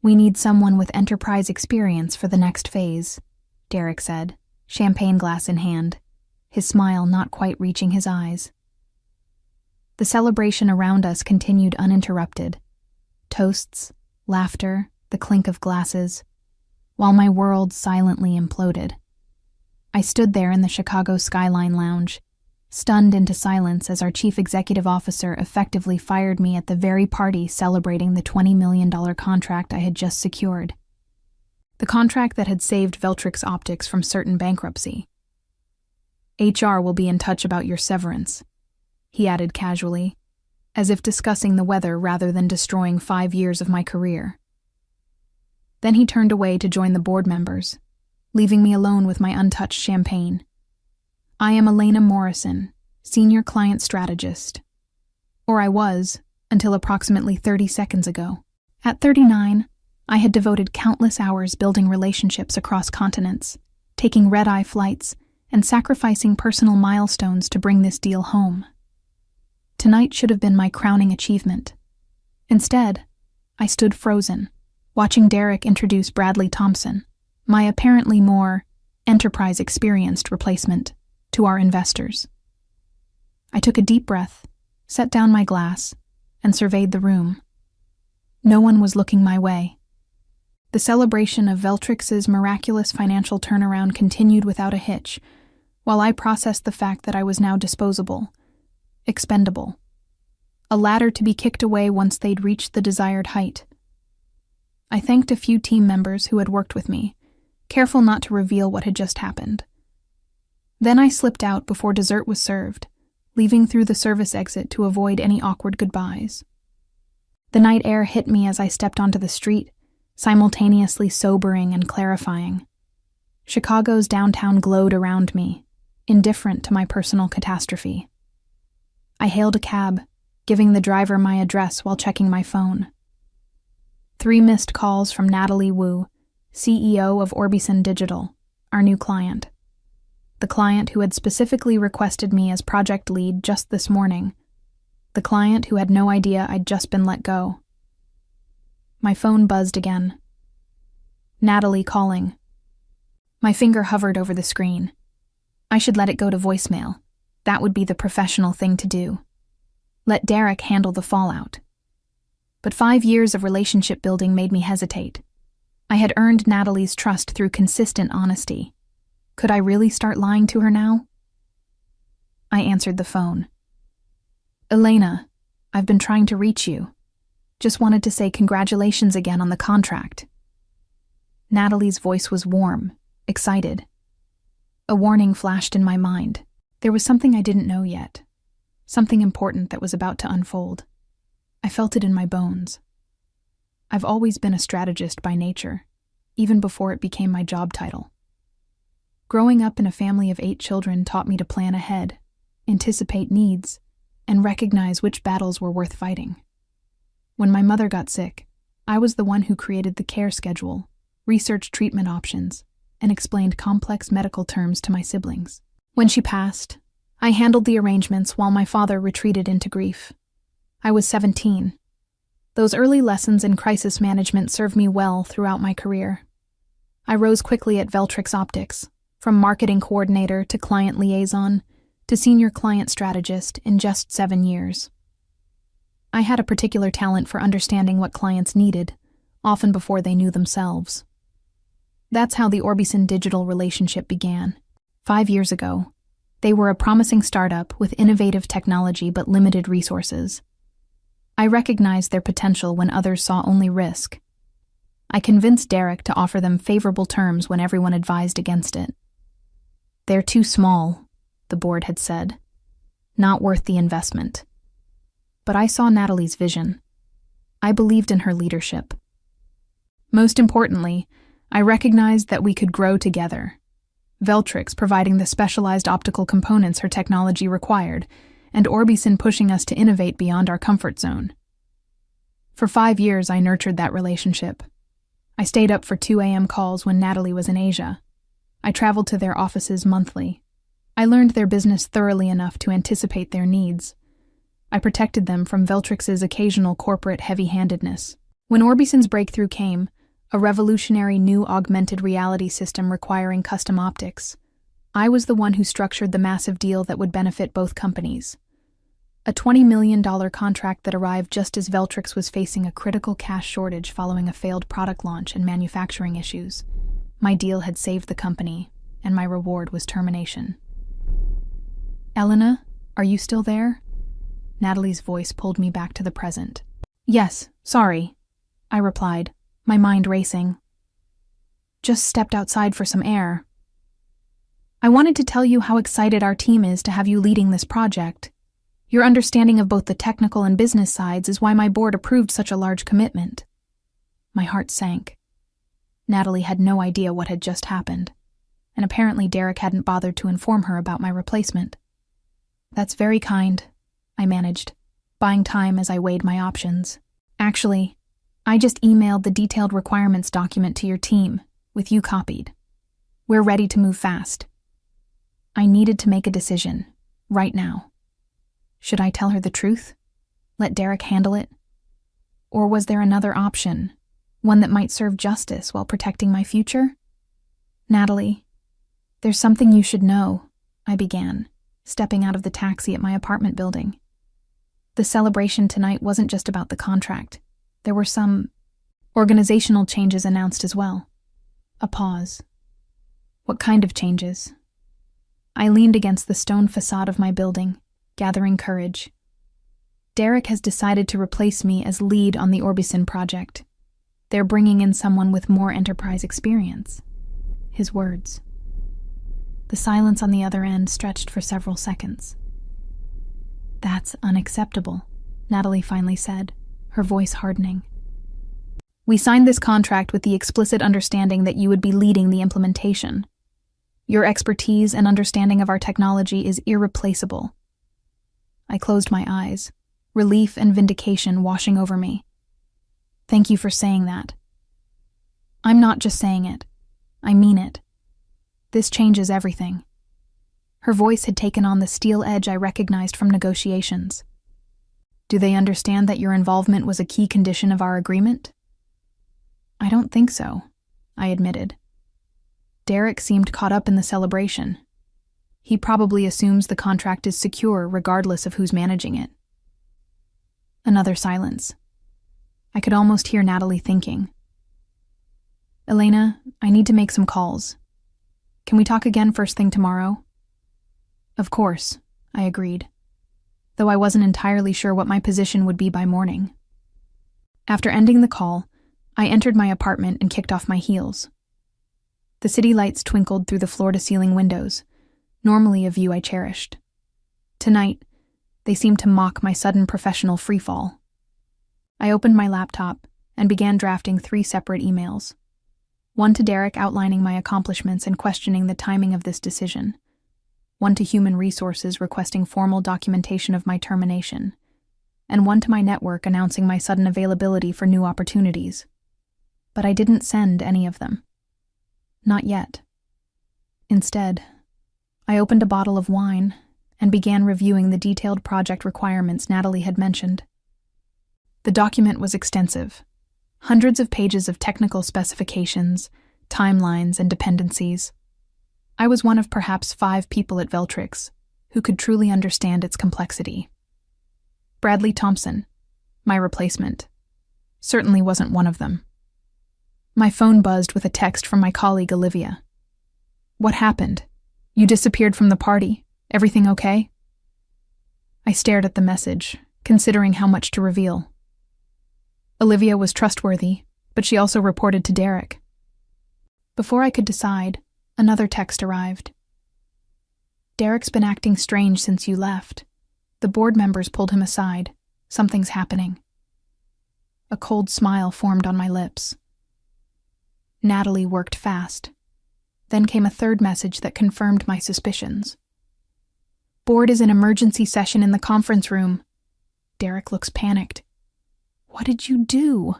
"We need someone with enterprise experience for the next phase," Derek said, champagne glass in hand, his smile not quite reaching his eyes. The celebration around us continued uninterrupted. Toasts, laughter, the clink of glasses, while my world silently imploded. I stood there in the Chicago Skyline Lounge, stunned into silence as our chief executive officer effectively fired me at the very party celebrating the $20 million contract I had just secured. The contract that had saved Veltrix Optics from certain bankruptcy. "HR will be in touch about your severance," he added casually, as if discussing the weather rather than destroying 5 years of my career. Then he turned away to join the board members, leaving me alone with my untouched champagne. "I am Elena Morrison, Senior Client Strategist. Or I was, until approximately 30 seconds ago. At 39, I had devoted countless hours building relationships across continents, taking red-eye flights, and sacrificing personal milestones to bring this deal home. Tonight should have been my crowning achievement. Instead, I stood frozen, watching Derek introduce Bradley Thompson, my apparently more enterprise-experienced replacement, to our investors. I took a deep breath, set down my glass, and surveyed the room. No one was looking my way. The celebration of Veltrix's miraculous financial turnaround continued without a hitch, while I processed the fact that I was now disposable, expendable, a ladder to be kicked away once they'd reached the desired height. I thanked a few team members who had worked with me, careful not to reveal what had just happened. Then I slipped out before dessert was served, leaving through the service exit to avoid any awkward goodbyes. The night air hit me as I stepped onto the street, simultaneously sobering and clarifying. Chicago's downtown glowed around me, indifferent to my personal catastrophe. I hailed a cab, giving the driver my address while checking my phone. 3 missed calls from Natalie Wu, CEO of Orbison Digital, our new client. The client who had specifically requested me as project lead just this morning. The client who had no idea I'd just been let go. My phone buzzed again. Natalie calling. My finger hovered over the screen. I should let it go to voicemail. That would be the professional thing to do. Let Derek handle the fallout. But 5 years of relationship building made me hesitate. I had earned Natalie's trust through consistent honesty. Could I really start lying to her now? I answered the phone. "Elena, I've been trying to reach you. Just wanted to say congratulations again on the contract." Natalie's voice was warm, excited. A warning flashed in my mind. There was something I didn't know yet. Something important that was about to unfold. I felt it in my bones. I've always been a strategist by nature, even before it became my job title. Growing up in a family of 8 children taught me to plan ahead, anticipate needs, and recognize which battles were worth fighting. When my mother got sick, I was the one who created the care schedule, researched treatment options, and explained complex medical terms to my siblings. When she passed, I handled the arrangements while my father retreated into grief. I was 17. Those early lessons in crisis management served me well throughout my career. I rose quickly at Veltrix Optics, from marketing coordinator to client liaison to senior client strategist in just 7 years. I had a particular talent for understanding what clients needed, often before they knew themselves. That's how the Orbison Digital relationship began. 5 years ago, they were a promising startup with innovative technology but limited resources. I recognized their potential when others saw only risk. I convinced Derek to offer them favorable terms when everyone advised against it. "They're too small," the board had said. "Not worth the investment." But I saw Natalie's vision. I believed in her leadership. Most importantly, I recognized that we could grow together. Veltrix providing the specialized optical components her technology required, and Orbison pushing us to innovate beyond our comfort zone. For 5 years, I nurtured that relationship. I stayed up for 2 a.m. calls when Natalie was in Asia. I traveled to their offices monthly. I learned their business thoroughly enough to anticipate their needs. I protected them from Veltrix's occasional corporate heavy-handedness. When Orbison's breakthrough came, a revolutionary new augmented reality system requiring custom optics, I was the one who structured the massive deal that would benefit both companies. A $20 million contract that arrived just as Veltrix was facing a critical cash shortage following a failed product launch and manufacturing issues. My deal had saved the company, and my reward was termination. "Elena, are you still there?" Natalie's voice pulled me back to the present. "Yes, sorry," I replied, my mind racing. "Just stepped outside for some air. I wanted to tell you how excited our team is to have you leading this project. Your understanding of both the technical and business sides is why my board approved such a large commitment." My heart sank. Natalie had no idea what had just happened, and apparently Derek hadn't bothered to inform her about my replacement. "That's very kind," I managed, buying time as I weighed my options. "Actually, I just emailed the detailed requirements document to your team, with you copied. We're ready to move fast." I needed to make a decision, right now. Should I tell her the truth? Let Derek handle it? Or was there another option, one that might serve justice while protecting my future? "Natalie, there's something you should know," I began, stepping out of the taxi at my apartment building. "The celebration tonight wasn't just about the contract. There were some organizational changes announced as well." A pause. "What kind of changes?" I leaned against the stone facade of my building, gathering courage. "Derek has decided to replace me as lead on the Orbison project. They're bringing in someone with more enterprise experience." His words. The silence on the other end stretched for several seconds. "That's unacceptable," Natalie finally said, her voice hardening. "We signed this contract with the explicit understanding that you would be leading the implementation. Your expertise and understanding of our technology is irreplaceable." I closed my eyes, relief and vindication washing over me. "Thank you for saying that." "I'm not just saying it. I mean it. This changes everything." Her voice had taken on the steel edge I recognized from negotiations. "Do they understand that your involvement was a key condition of our agreement?" "I don't think so," I admitted. Derek seemed caught up in the celebration. He probably assumes the contract is secure regardless of who's managing it. Another silence. I could almost hear Natalie thinking. "Elena, I need to make some calls. Can we talk again first thing tomorrow?" "Of course," I agreed, though I wasn't entirely sure what my position would be by morning. After ending the call, I entered my apartment and kicked off my heels. The city lights twinkled through the floor-to-ceiling windows, normally a view I cherished. Tonight, they seemed to mock my sudden professional freefall. I opened my laptop and began drafting 3 separate emails. One to Derek outlining my accomplishments and questioning the timing of this decision. One to Human Resources requesting formal documentation of my termination. And one to my network announcing my sudden availability for new opportunities. But I didn't send any of them. Not yet. Instead, I opened a bottle of wine and began reviewing the detailed project requirements Natalie had mentioned. The document was extensive. Hundreds of pages of technical specifications, timelines, and dependencies. I was one of perhaps 5 people at Veltrix who could truly understand its complexity. Bradley Thompson, my replacement, certainly wasn't one of them. My phone buzzed with a text from my colleague Olivia. "What happened? You disappeared from the party. Everything okay?" I stared at the message, considering how much to reveal. Olivia was trustworthy, but she also reported to Derek. Before I could decide, another text arrived. "Derek's been acting strange since you left. The board members pulled him aside. Something's happening." A cold smile formed on my lips. Natalie worked fast. Then came a third message that confirmed my suspicions. "Board is in emergency session in the conference room." Derek looks panicked. "What did you do?"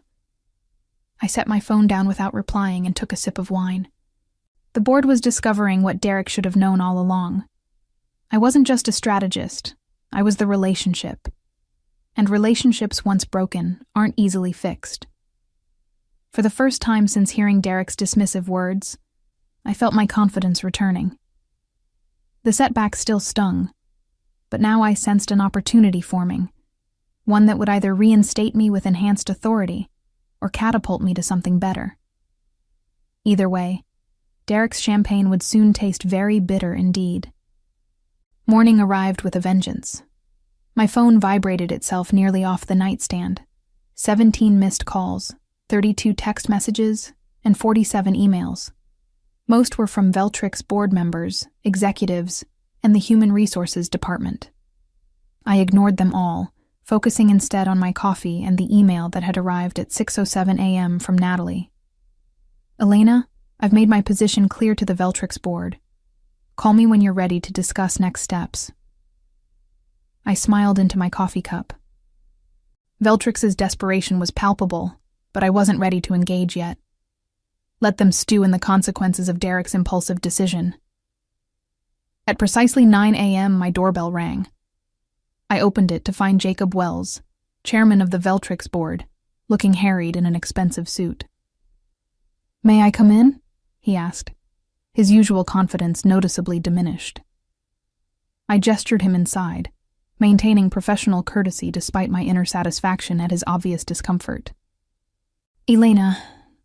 I set my phone down without replying and took a sip of wine. The board was discovering what Derek should have known all along. I wasn't just a strategist, I was the relationship. And relationships once broken aren't easily fixed. For the first time since hearing Derek's dismissive words, I felt my confidence returning. The setback still stung, but now I sensed an opportunity forming, one that would either reinstate me with enhanced authority or catapult me to something better. Either way, Derek's champagne would soon taste very bitter indeed. Morning arrived with a vengeance. My phone vibrated itself nearly off the nightstand. 17 missed calls, 32 text messages, and 47 emails. Most were from Veltrix board members, executives, and the Human Resources Department. I ignored them all, focusing instead on my coffee and the email that had arrived at 6:07 a.m. from Natalie. "Elena, I've made my position clear to the Veltrix board. Call me when you're ready to discuss next steps." I smiled into my coffee cup. Veltrix's desperation was palpable, but I wasn't ready to engage yet. Let them stew in the consequences of Derek's impulsive decision. At precisely 9 a.m., my doorbell rang. I opened it to find Jacob Wells, chairman of the Veltrix board, looking harried in an expensive suit. "May I come in?" he asked, his usual confidence noticeably diminished. I gestured him inside, maintaining professional courtesy despite my inner satisfaction at his obvious discomfort. "Elena,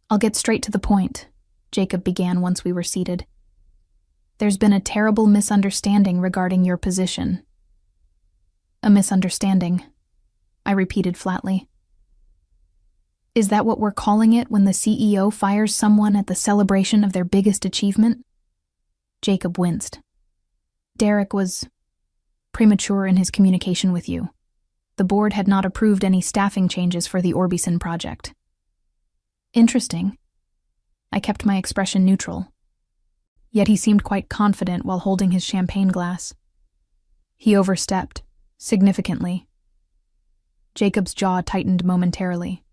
I'll get straight to the point," Jacob began once we were seated. "There's been a terrible misunderstanding regarding your position." "A misunderstanding," I repeated flatly. "Is that what we're calling it when the CEO fires someone at the celebration of their biggest achievement?" Jacob winced. "Derek was premature in his communication with you. The board had not approved any staffing changes for the Orbison project." "Interesting." I kept my expression neutral. Yet he seemed quite confident while holding his champagne glass. He overstepped, significantly. Jacob's jaw tightened momentarily.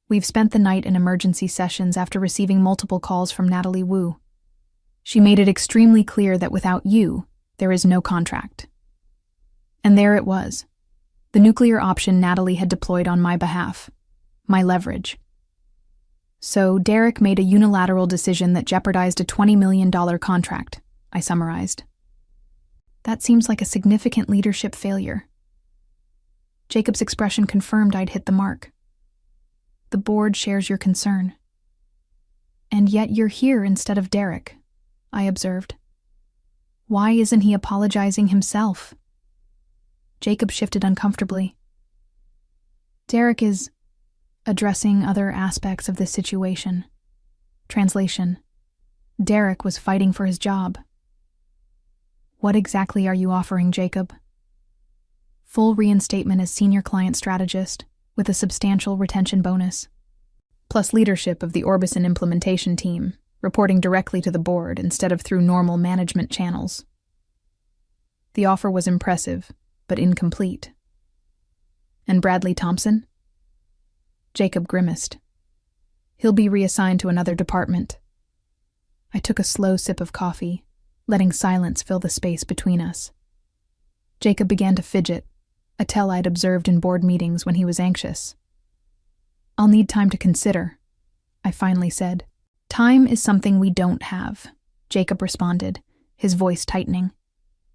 "We've spent the night in emergency sessions after receiving multiple calls from Natalie Wu. She made it extremely clear that without you, there is no contract." And there it was, the nuclear option Natalie had deployed on my behalf, my leverage. "So Derek made a unilateral decision that jeopardized a $20 million contract," I summarized. "That seems like a significant leadership failure." Jacob's expression confirmed I'd hit the mark. "The board shares your concern." "And yet you're here instead of Derek," I observed. "Why isn't he apologizing himself?" Jacob shifted uncomfortably. "Derek is addressing other aspects of this situation." Translation: Derek was fighting for his job. "What exactly are you offering, Jacob?" "Full reinstatement as senior client strategist, with a substantial retention bonus, plus leadership of the Orbison implementation team, reporting directly to the board instead of through normal management channels." The offer was impressive, but incomplete. "And Bradley Thompson?" Jacob grimaced. "He'll be reassigned to another department." I took a slow sip of coffee, letting silence fill the space between us. Jacob began to fidget, a tell I'd observed in board meetings when he was anxious. "I'll need time to consider," I finally said. "Time is something we don't have," Jacob responded, his voice tightening.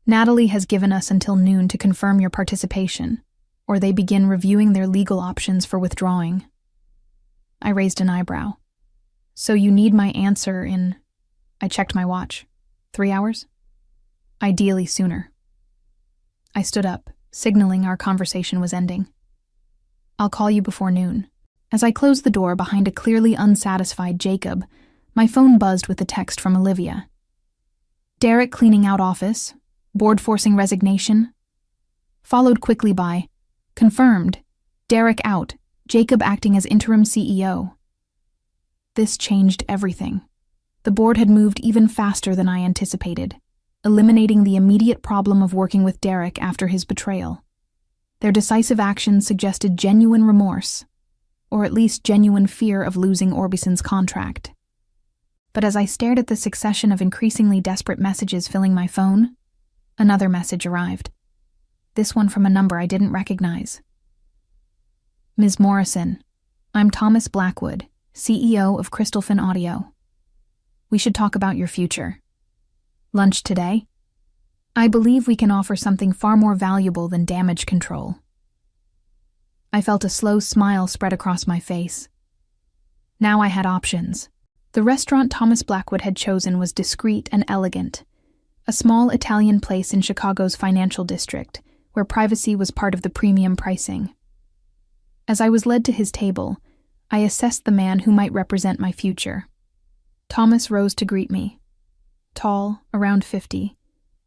"Natalie has given us until noon to confirm your participation, or they begin reviewing their legal options for withdrawing." I raised an eyebrow. "So you need my answer in—" I checked my watch. 3 hours? "Ideally sooner." I stood up, signaling our conversation was ending. "I'll call you before noon." As I closed the door behind a clearly unsatisfied Jacob, my phone buzzed with a text from Olivia. "Derek cleaning out office. Board forcing resignation." Followed quickly by, "Confirmed. Derek out. Jacob acting as interim CEO." This changed everything. The board had moved even faster than I anticipated, eliminating the immediate problem of working with Derek after his betrayal. Their decisive actions suggested genuine remorse, or at least genuine fear of losing Orbison's contract. But as I stared at the succession of increasingly desperate messages filling my phone, another message arrived. This one from a number I didn't recognize. "Ms. Morrison, I'm Thomas Blackwood, CEO of Crystalfin Audio. We should talk about your future. Lunch today? I believe we can offer something far more valuable than damage control. I felt a slow smile spread across my face. Now I had options. The restaurant Thomas Blackwood had chosen was discreet and elegant, a small Italian place in Chicago's financial district, where privacy was part of the premium pricing. As I was led to his table, I assessed the man who might represent my future. Thomas rose to greet me. Tall, around 50,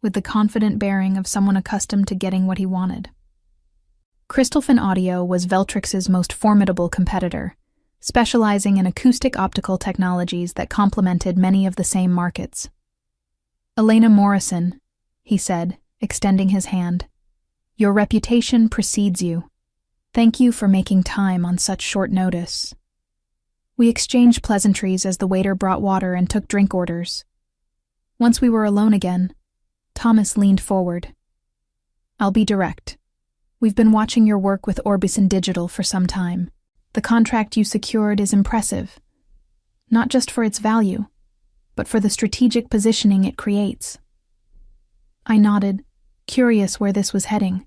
with the confident bearing of someone accustomed to getting what he wanted. Crystalfin Audio was Veltrix's most formidable competitor, specializing in acoustic optical technologies that complemented many of the same markets. "Elena Morrison," he said, extending his hand. "Your reputation precedes you. Thank you for making time on such short notice." We exchanged pleasantries as the waiter brought water and took drink orders. Once we were alone again, Thomas leaned forward. "I'll be direct. We've been watching your work with Orbison Digital for some time. The contract you secured is impressive, not just for its value, but for the strategic positioning it creates." I nodded, curious where this was heading.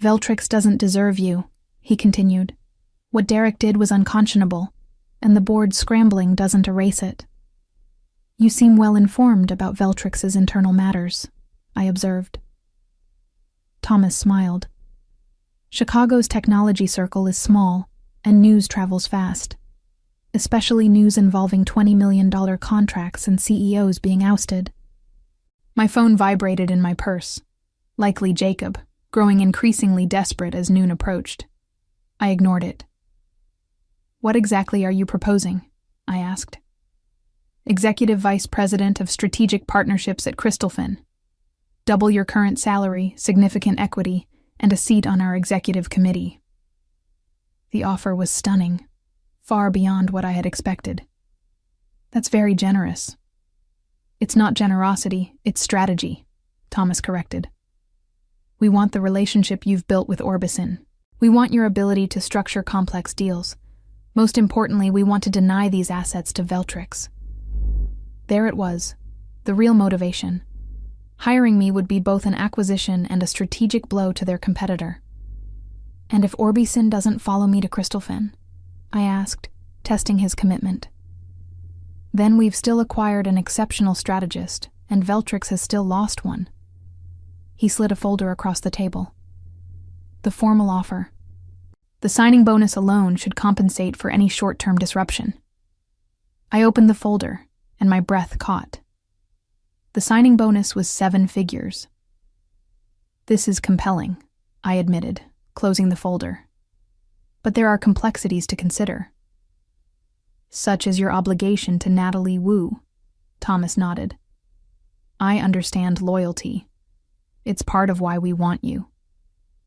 "Veltrix doesn't deserve you," he continued. "What Derek did was unconscionable, and the board's scrambling doesn't erase it." "You seem well informed about Veltrix's internal matters," I observed. Thomas smiled. "Chicago's technology circle is small, and news travels fast, especially news involving $20 million contracts and CEOs being ousted." My phone vibrated in my purse, likely Jacob, growing increasingly desperate as noon approached. I ignored it. "What exactly are you proposing?" I asked. "Executive Vice President of Strategic Partnerships at Crystalfin. Double your current salary, significant equity, and a seat on our executive committee." The offer was stunning, far beyond what I had expected. "That's very generous." "It's not generosity, it's strategy," Thomas corrected. "We want the relationship you've built with Orbison. We want your ability to structure complex deals. Most importantly, we want to deny these assets to Veltrix." There it was, the real motivation. Hiring me would be both an acquisition and a strategic blow to their competitor. "And if Orbison doesn't follow me to Crystalfin?" I asked, testing his commitment. "Then we've still acquired an exceptional strategist, and Veltrix has still lost one." He slid a folder across the table. "The formal offer. The signing bonus alone should compensate for any short-term disruption." I opened the folder, and my breath caught. The signing bonus was 7 figures. "This is compelling," I admitted, closing the folder. "But there are complexities to consider." "Such as your obligation to Natalie Wu," Thomas nodded. "I understand loyalty. It's part of why we want you.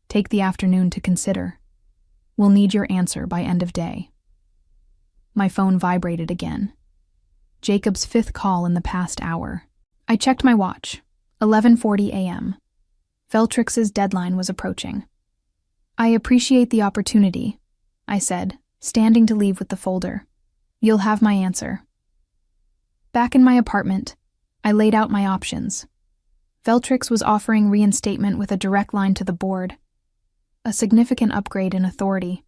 Take the afternoon to consider. We'll need your answer by end of day." My phone vibrated again. Jacob's 5th call in the past hour. I checked my watch. 11:40 a.m. Veltrix's deadline was approaching. "I appreciate the opportunity," I said, standing to leave with the folder. "You'll have my answer." Back in my apartment, I laid out my options. Veltrix was offering reinstatement with a direct line to the board, a significant upgrade in authority.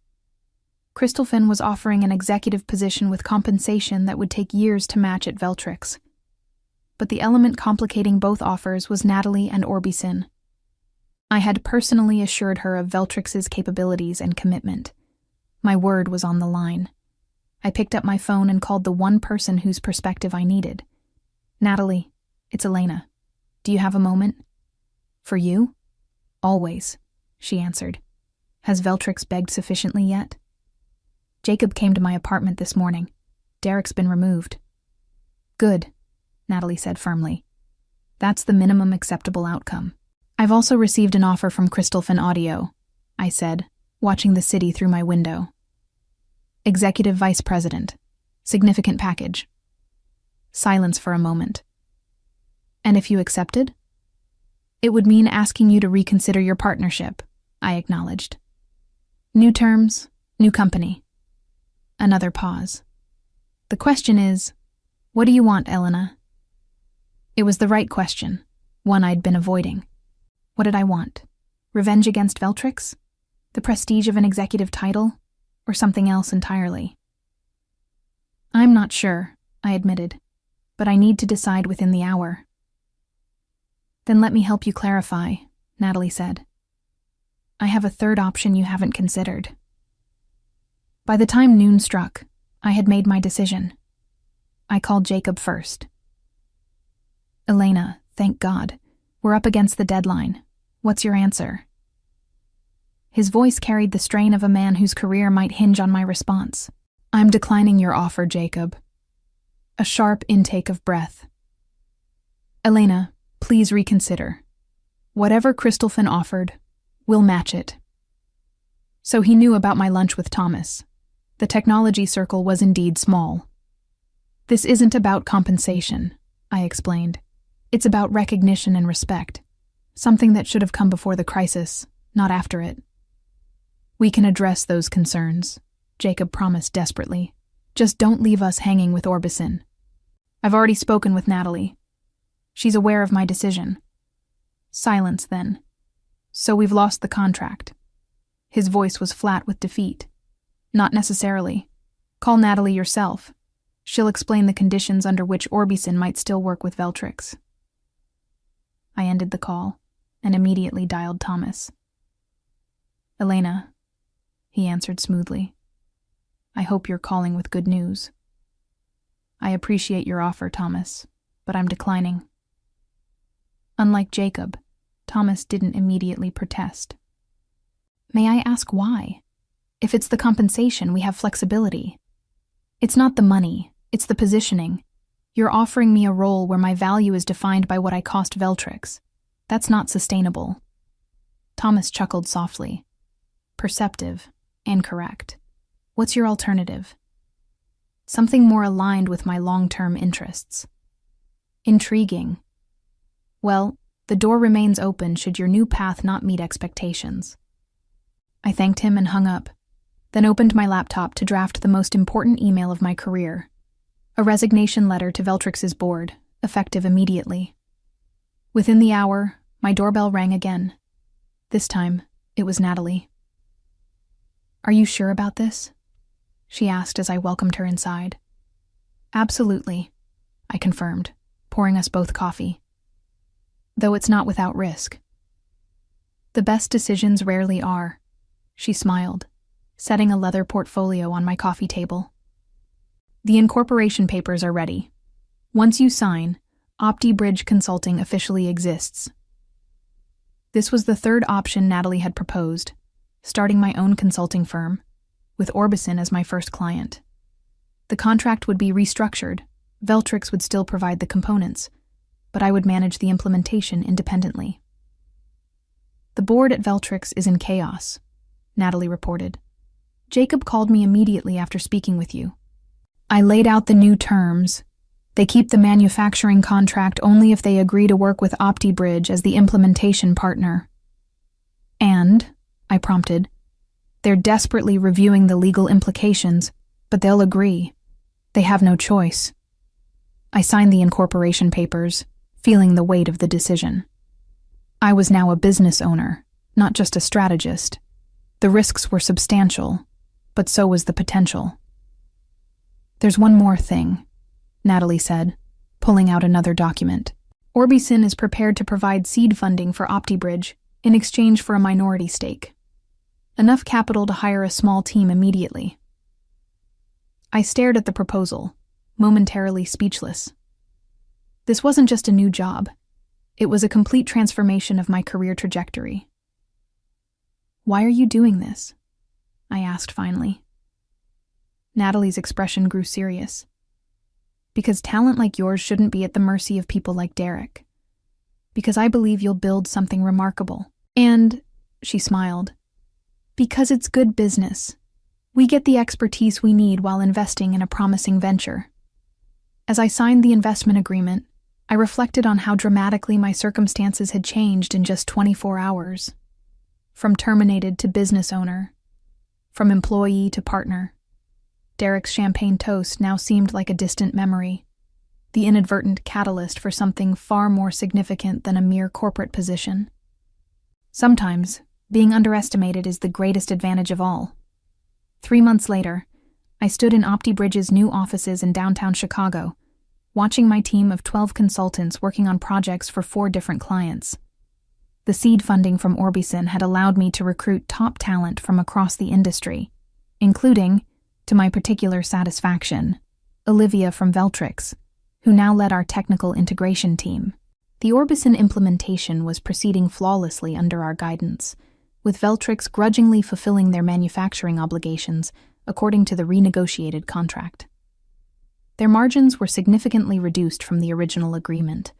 Crystalfin was offering an executive position with compensation that would take years to match at Veltrix. But the element complicating both offers was Natalie and Orbison. I had personally assured her of Veltrix's capabilities and commitment. My word was on the line. I picked up my phone and called the one person whose perspective I needed. "Natalie, it's Elena. Do you have a moment?" "For you?" "Always," she answered. "Has Veltrix begged sufficiently yet?" "Jacob came to my apartment this morning. Derek's been removed." "Good," Natalie said firmly. "That's the minimum acceptable outcome." "I've also received an offer from Crystalfin Audio," I said, watching the city through my window. "Executive Vice President. Significant package." Silence for a moment. "And if you accepted?" "It would mean asking you to reconsider your partnership," I acknowledged. "New terms, new company." Another pause. The question is, what do you want, Elena? It was the right question, one I'd been avoiding. What did I want? Revenge against Veltrix? The prestige of an executive title? Or something else entirely? I'm not sure, I admitted, but I need to decide within the hour. Then let me help you clarify, Natalie said. I have a third option you haven't considered. By the time noon struck, I had made my decision. I called Jacob first. Elena, thank God, we're up against the deadline. What's your answer? His voice carried the strain of a man whose career might hinge on my response. I'm declining your offer, Jacob. A sharp intake of breath. Elena, please reconsider. Whatever Christophen offered, we'll match it. So he knew about my lunch with Thomas. The technology circle was indeed small. This isn't about compensation, I explained. It's about recognition and respect. Something that should have come before the crisis, not after it. We can address those concerns, Jacob promised desperately. Just don't leave us hanging with Orbison. I've already spoken with Natalie. She's aware of my decision. Silence, then. So we've lost the contract. His voice was flat with defeat. Not necessarily. Call Natalie yourself. She'll explain the conditions under which Orbison might still work with Veltrix. I ended the call and immediately dialed Thomas. Elena, he answered smoothly. I hope you're calling with good news. I appreciate your offer, Thomas, but I'm declining. Unlike Jacob, Thomas didn't immediately protest. May I ask why? If it's the compensation, we have flexibility. It's not the money, it's the positioning. You're offering me a role where my value is defined by what I cost Veltrix. That's not sustainable. Thomas chuckled softly. Perceptive and correct. What's your alternative? Something more aligned with my long-term interests. Intriguing. Well, the door remains open should your new path not meet expectations. I thanked him and hung up, then opened my laptop to draft the most important email of my career. A resignation letter to Veltrix's board, effective immediately. Within the hour, my doorbell rang again. This time, it was Natalie. Are you sure about this? She asked as I welcomed her inside. Absolutely, I confirmed, pouring us both coffee. Though it's not without risk. The best decisions rarely are, she smiled, setting a leather portfolio on my coffee table. The incorporation papers are ready. Once you sign, OptiBridge Consulting officially exists. This was the third option Natalie had proposed, starting my own consulting firm, with Orbison as my first client. The contract would be restructured. Veltrix would still provide the components, but I would manage the implementation independently. The board at Veltrix is in chaos, Natalie reported. Jacob called me immediately after speaking with you. I laid out the new terms. They keep the manufacturing contract only if they agree to work with OptiBridge as the implementation partner. And, I prompted, they're desperately reviewing the legal implications, but they'll agree. They have no choice. I signed the incorporation papers, feeling the weight of the decision. I was now a business owner, not just a strategist. The risks were substantial, but so was the potential. There's one more thing, Natalie said, pulling out another document. Orbison is prepared to provide seed funding for OptiBridge in exchange for a minority stake. Enough capital to hire a small team immediately. I stared at the proposal, momentarily speechless. This wasn't just a new job. It was a complete transformation of my career trajectory. Why are you doing this? I asked finally. Natalie's expression grew serious. Because talent like yours shouldn't be at the mercy of people like Derek. Because I believe you'll build something remarkable. And, she smiled, because it's good business. We get the expertise we need while investing in a promising venture. As I signed the investment agreement, I reflected on how dramatically my circumstances had changed in just 24 hours. From terminated to business owner. From employee to partner. Derek's champagne toast now seemed like a distant memory, the inadvertent catalyst for something far more significant than a mere corporate position. Sometimes, being underestimated is the greatest advantage of all. 3 months later, I stood in OptiBridge's new offices in downtown Chicago, watching my team of 12 consultants working on projects for 4 different clients. The seed funding from Orbison had allowed me to recruit top talent from across the industry, including, to my particular satisfaction, Olivia from Veltrix, who now led our technical integration team. The Orbison implementation was proceeding flawlessly under our guidance, with Veltrix grudgingly fulfilling their manufacturing obligations according to the renegotiated contract. Their margins were significantly reduced from the original agreement,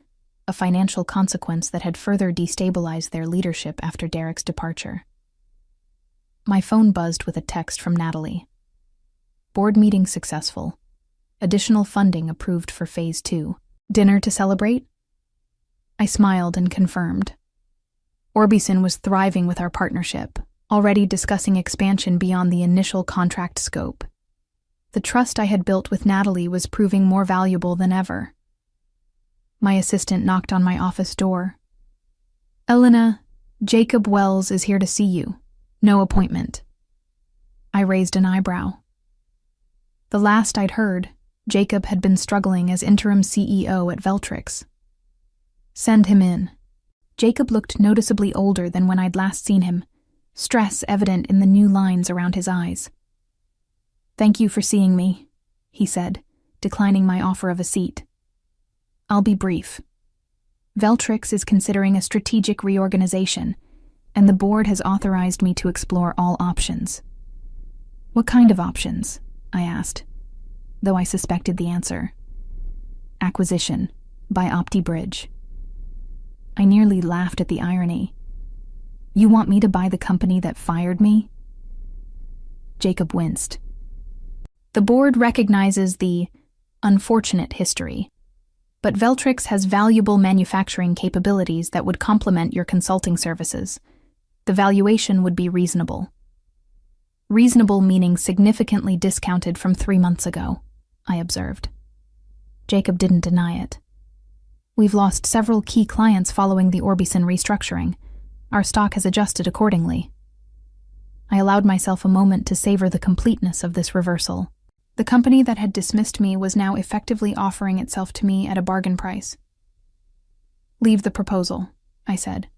a financial consequence that had further destabilized their leadership after Derek's departure. My phone buzzed with a text from Natalie. Board meeting successful. Additional funding approved for Phase 2. Dinner to celebrate? I smiled and confirmed. Orbison was thriving with our partnership, already discussing expansion beyond the initial contract scope. The trust I had built with Natalie was proving more valuable than ever. My assistant knocked on my office door. "Elena, Jacob Wells is here to see you. No appointment." I raised an eyebrow. The last I'd heard, Jacob had been struggling as interim CEO at Veltrix. "Send him in." Jacob looked noticeably older than when I'd last seen him, stress evident in the new lines around his eyes. "Thank you for seeing me," he said, declining my offer of a seat. "I'll be brief. Veltrix is considering a strategic reorganization, and the board has authorized me to explore all options." "What kind of options?" I asked, though I suspected the answer. "Acquisition, by OptiBridge." I nearly laughed at the irony. "You want me to buy the company that fired me?" Jacob winced. "The board recognizes the unfortunate history, but Veltrix has valuable manufacturing capabilities that would complement your consulting services. The valuation would be reasonable." Reasonable meaning significantly discounted from 3 months ago, I observed. Jacob didn't deny it. "We've lost several key clients following the Orbison restructuring. Our stock has adjusted accordingly." I allowed myself a moment to savor the completeness of this reversal. The company that had dismissed me was now effectively offering itself to me at a bargain price. "Leave the proposal," I said.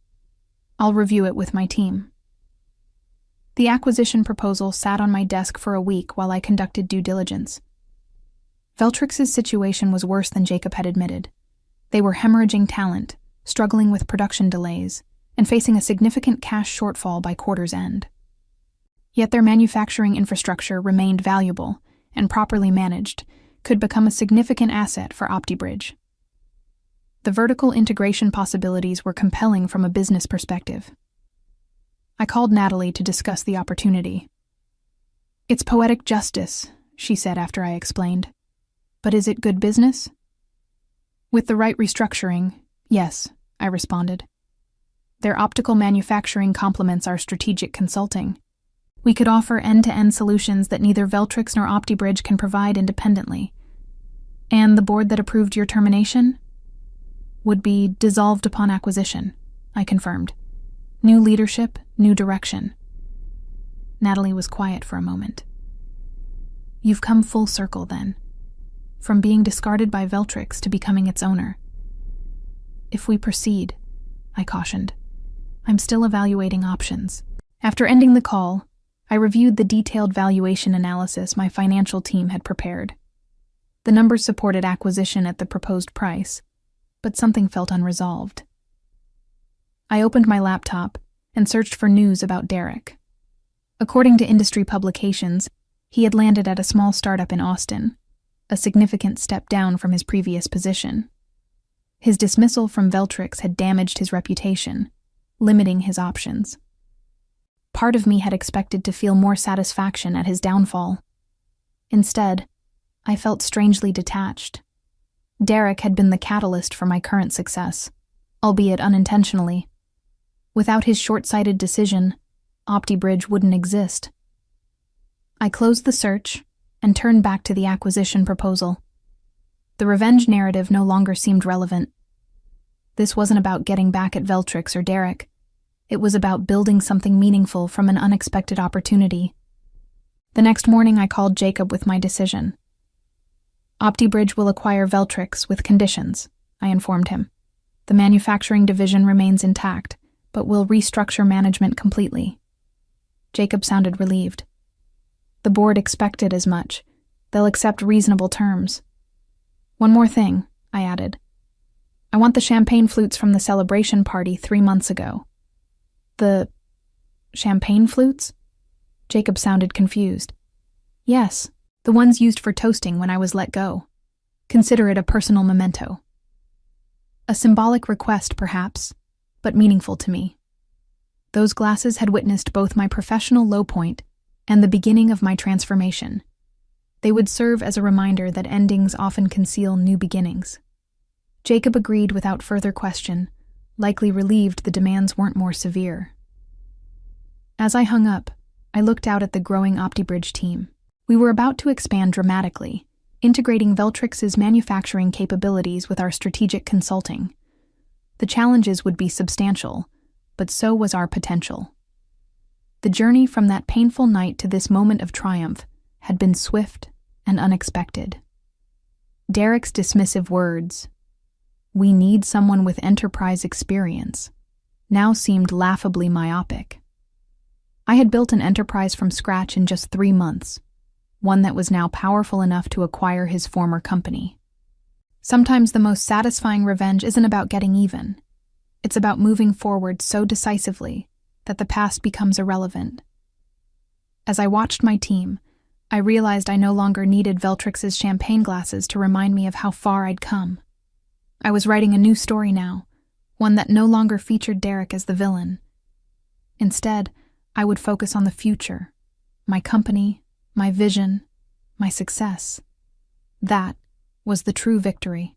"I'll review it with my team." The acquisition proposal sat on my desk for a week while I conducted due diligence. Veltrix's situation was worse than Jacob had admitted. They were hemorrhaging talent, struggling with production delays, and facing a significant cash shortfall by quarter's end. Yet their manufacturing infrastructure remained valuable, and properly managed, could become a significant asset for OptiBridge. The vertical integration possibilities were compelling from a business perspective. I called Natalie to discuss the opportunity. "It's poetic justice," she said after I explained. "But is it good business?" "With the right restructuring, yes," I responded. "Their optical manufacturing complements our strategic consulting. We could offer end-to-end solutions that neither Veltrix nor OptiBridge can provide independently. And the board that approved your termination?" "Would be dissolved upon acquisition," I confirmed. "New leadership, new direction." Natalie was quiet for a moment. "You've come full circle, then. From being discarded by Veltrix to becoming its owner." "If we proceed," I cautioned. "I'm still evaluating options." After ending the call, I reviewed the detailed valuation analysis my financial team had prepared. The numbers supported acquisition at the proposed price, but something felt unresolved. I opened my laptop and searched for news about Derek. According to industry publications, he had landed at a small startup in Austin, a significant step down from his previous position. His dismissal from Veltrix had damaged his reputation, limiting his options. Part of me had expected to feel more satisfaction at his downfall. Instead, I felt strangely detached. Derek had been the catalyst for my current success, albeit unintentionally. Without his short-sighted decision, OptiBridge wouldn't exist. I closed the search and turned back to the acquisition proposal. The revenge narrative no longer seemed relevant. This wasn't about getting back at Veltrix or Derek. It was about building something meaningful from an unexpected opportunity. The next morning I called Jacob with my decision. OptiBridge will acquire Veltrix with conditions, I informed him. The manufacturing division remains intact, but will restructure management completely. Jacob sounded relieved. The board expected as much. They'll accept reasonable terms. One more thing, I added. I want the champagne flutes from the celebration party 3 months ago. The champagne flutes? Jacob sounded confused. Yes, the ones used for toasting when I was let go. Consider it a personal memento. A symbolic request, perhaps, but meaningful to me. Those glasses had witnessed both my professional low point and the beginning of my transformation. They would serve as a reminder that endings often conceal new beginnings. Jacob agreed without further question, likely relieved the demands weren't more severe. As I hung up, I looked out at the growing OptiBridge team. We were about to expand dramatically, integrating Veltrix's manufacturing capabilities with our strategic consulting. The challenges would be substantial, but so was our potential. The journey from that painful night to this moment of triumph had been swift and unexpected. Derek's dismissive words, "We need someone with enterprise experience," now seemed laughably myopic. I had built an enterprise from scratch in just 3 months, one that was now powerful enough to acquire his former company. Sometimes the most satisfying revenge isn't about getting even. It's about moving forward so decisively that the past becomes irrelevant. As I watched my team, I realized I no longer needed Veltrix's champagne glasses to remind me of how far I'd come. I was writing a new story now, one that no longer featured Derek as the villain. Instead, I would focus on the future, my company, my vision, my success. That was the true victory.